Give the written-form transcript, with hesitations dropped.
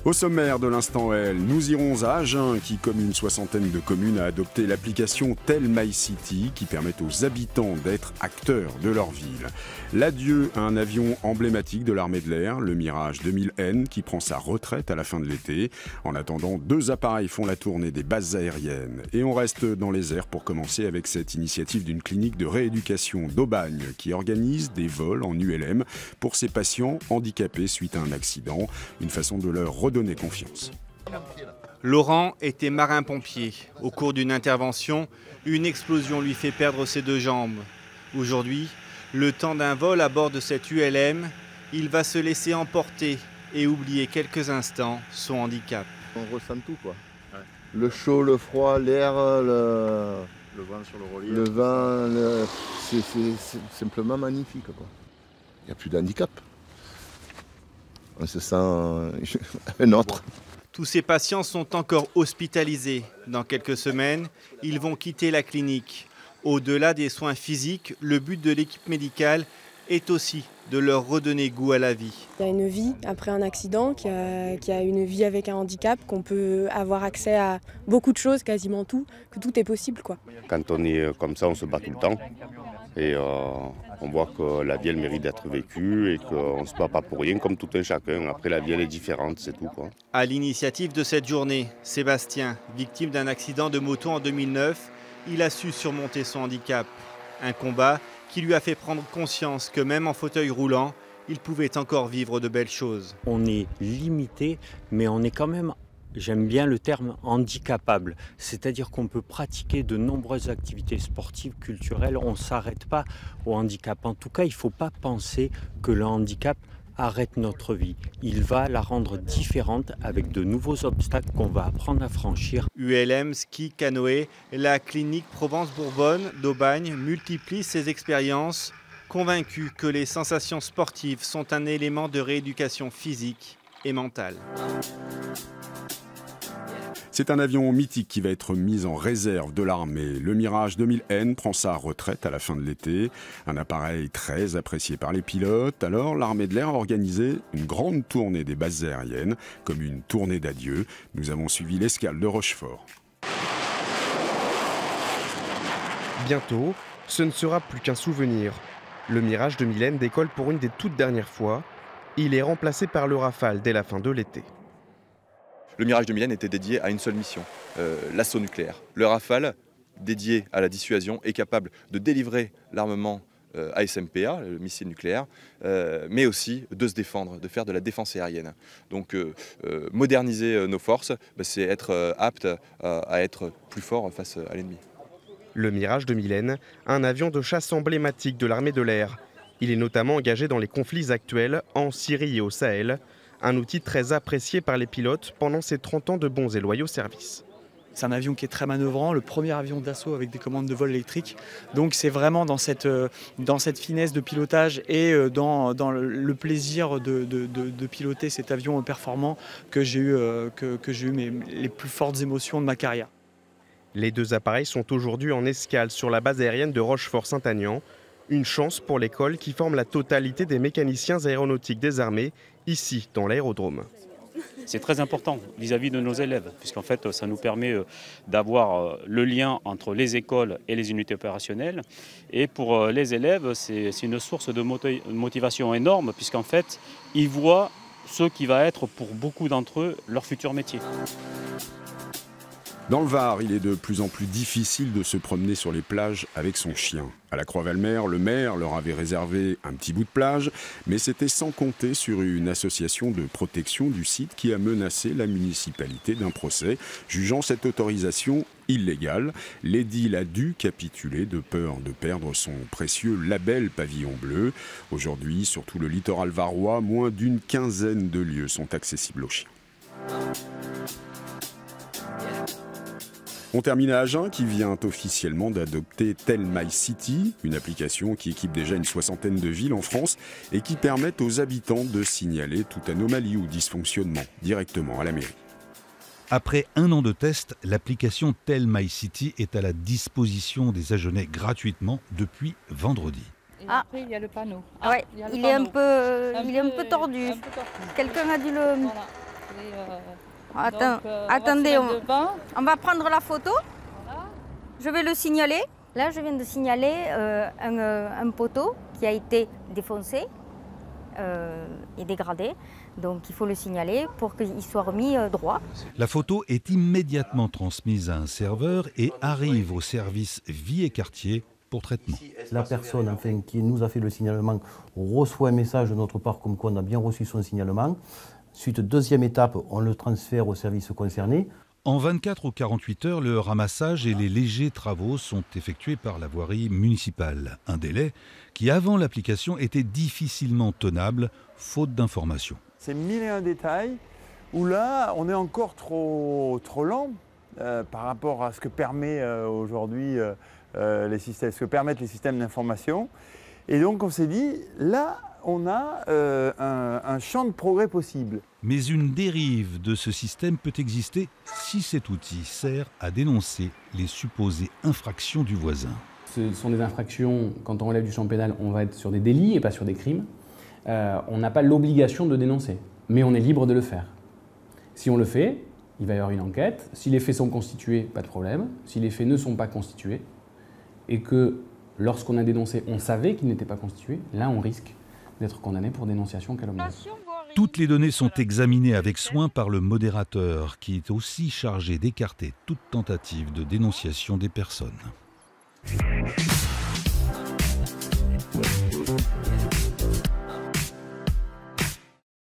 Au sommaire de l'Instant L, nous irons à Agen qui, comme une soixantaine de communes, a adopté l'application Tell My City qui permet aux habitants d'être acteurs de leur ville. L'adieu à un avion emblématique de l'armée de l'air, le Mirage 2000N, qui prend sa retraite à la fin de l'été. En attendant, 2 appareils font la tournée des bases aériennes. Et on reste dans les airs pour commencer avec cette initiative d'une clinique de rééducation d'Aubagne qui organise des vols en ULM pour ses patients handicapés suite à un accident. Une façon de leur redonner confiance. Laurent était marin-pompier. Au cours d'une intervention, une explosion lui fait perdre ses 2 jambes. Aujourd'hui, le temps d'un vol à bord de cette ULM, il va se laisser emporter et oublier quelques instants son handicap. On ressent tout quoi. Ouais. Le chaud, le froid, l'air, le vent sur le relief. Le vent, c'est simplement magnifique quoi. Il n'y a plus d'handicap. On se sent un autre. Tous ces patients sont encore hospitalisés. Dans quelques semaines, ils vont quitter la clinique. Au-delà des soins physiques, le but de l'équipe médicale est aussi de leur redonner goût à la vie. Il y a une vie après un accident, qu'il y a une vie avec un handicap, qu'on peut avoir accès à beaucoup de choses, quasiment tout, que tout est possible, quoi. Quand on est comme ça, on se bat tout le temps. Et on voit que la vie, elle mérite d'être vécue et qu'on ne se bat pas pour rien, comme tout un chacun. Après, la vie, elle est différente, c'est tout, quoi. À l'initiative de cette journée, Sébastien, victime d'un accident de moto en 2009, il a su surmonter son handicap. Un combat qui lui a fait prendre conscience que même en fauteuil roulant, il pouvait encore vivre de belles choses. On est limité, mais on est quand même, j'aime bien le terme handicapable. C'est-à-dire qu'on peut pratiquer de nombreuses activités sportives, culturelles. On ne s'arrête pas au handicap. En tout cas, il ne faut pas penser que le handicap arrête notre vie. Il va la rendre différente avec de nouveaux obstacles qu'on va apprendre à franchir. ULM, ski, canoë, la clinique Provence-Bourbonne d'Aubagne multiplie ses expériences, convaincue que les sensations sportives sont un élément de rééducation physique et mentale. C'est un avion mythique qui va être mis en réserve de l'armée. Le Mirage 2000N prend sa retraite à la fin de l'été. Un appareil très apprécié par les pilotes. Alors, l'armée de l'air a organisé une grande tournée des bases aériennes, comme une tournée d'adieu. Nous avons suivi l'escale de Rochefort. Bientôt, ce ne sera plus qu'un souvenir. Le Mirage 2000N décolle pour une des toutes dernières fois. Il est remplacé par le Rafale dès la fin de l'été. Le Mirage 2000N était dédié à une seule mission, l'assaut nucléaire. Le Rafale, dédié à la dissuasion, est capable de délivrer l'armement ASMPA, le missile nucléaire, mais aussi de se défendre, de faire de la défense aérienne. Donc moderniser nos forces, c'est être apte à être plus fort face à l'ennemi. Le Mirage 2000N, un avion de chasse emblématique de l'armée de l'air. Il est notamment engagé dans les conflits actuels en Syrie et au Sahel. Un outil très apprécié par les pilotes pendant ces 30 ans de bons et loyaux services. C'est un avion qui est très manœuvrant, le premier avion d'assaut avec des commandes de vol électriques. Donc c'est vraiment dans cette finesse de pilotage et dans le plaisir de piloter cet avion performant que j'ai eu, les plus fortes émotions de ma carrière. Les 2 appareils sont aujourd'hui en escale sur la base aérienne de Rochefort-Saint-Agnand. Une chance pour l'école qui forme la totalité des mécaniciens aéronautiques des armées, ici dans l'aérodrome. C'est très important vis-à-vis de nos élèves, puisqu'en fait ça nous permet d'avoir le lien entre les écoles et les unités opérationnelles. Et pour les élèves, c'est une source de motivation énorme, puisqu'en fait, ils voient ce qui va être pour beaucoup d'entre eux leur futur métier. Dans le Var, il est de plus en plus difficile de se promener sur les plages avec son chien. À la Croix-Valmer, le maire leur avait réservé un petit bout de plage, mais c'était sans compter sur une association de protection du site qui a menacé la municipalité d'un procès, jugeant cette autorisation illégale. L'édile a dû capituler de peur de perdre son précieux label pavillon bleu. Aujourd'hui, sur tout le littoral varois, moins d'une quinzaine de lieux sont accessibles aux chiens. On termine à Agen qui vient officiellement d'adopter Tell My City, une application qui équipe déjà une soixantaine de villes en France et qui permet aux habitants de signaler toute anomalie ou dysfonctionnement directement à la mairie. Après 1 an de test, l'application Tell My City est à la disposition des Agenais gratuitement depuis vendredi. Ah, après, il y a le panneau. Ah, ouais, il est un peu tordu. Quelqu'un a dû le... Voilà. Attendez, on va prendre la photo. Je vais le signaler. Là, je viens de signaler un poteau qui a été défoncé et dégradé. Donc il faut le signaler pour qu'il soit remis droit. La photo est immédiatement transmise à un serveur et arrive au service Vie et Quartier pour traitement. La personne qui nous a fait le signalement reçoit un message de notre part comme quoi on a bien reçu son signalement. Suite, deuxième étape, on le transfère au service concerné. En 24 ou 48 heures, le ramassage et les légers travaux sont effectués par la voirie municipale. Un délai qui, avant l'application, était difficilement tenable, faute d'informations. C'est 1001 détails où là, on est encore trop lent par rapport à ce que permet aujourd'hui ce que permettent les systèmes d'information. Et donc on s'est dit, là, on a un champ de progrès possible. Mais une dérive de ce système peut exister si cet outil sert à dénoncer les supposées infractions du voisin. Ce sont des infractions, quand on relève du champ pénal, on va être sur des délits et pas sur des crimes. On n'a pas l'obligation de dénoncer, mais on est libre de le faire. Si on le fait, il va y avoir une enquête. Si les faits sont constitués, pas de problème. Si les faits ne sont pas constitués, et que lorsqu'on a dénoncé, on savait qu'ils n'étaient pas constitués, là on risque d'être condamné pour dénonciation calomnieuse. Toutes les données sont examinées avec soin par le modérateur, qui est aussi chargé d'écarter toute tentative de dénonciation des personnes.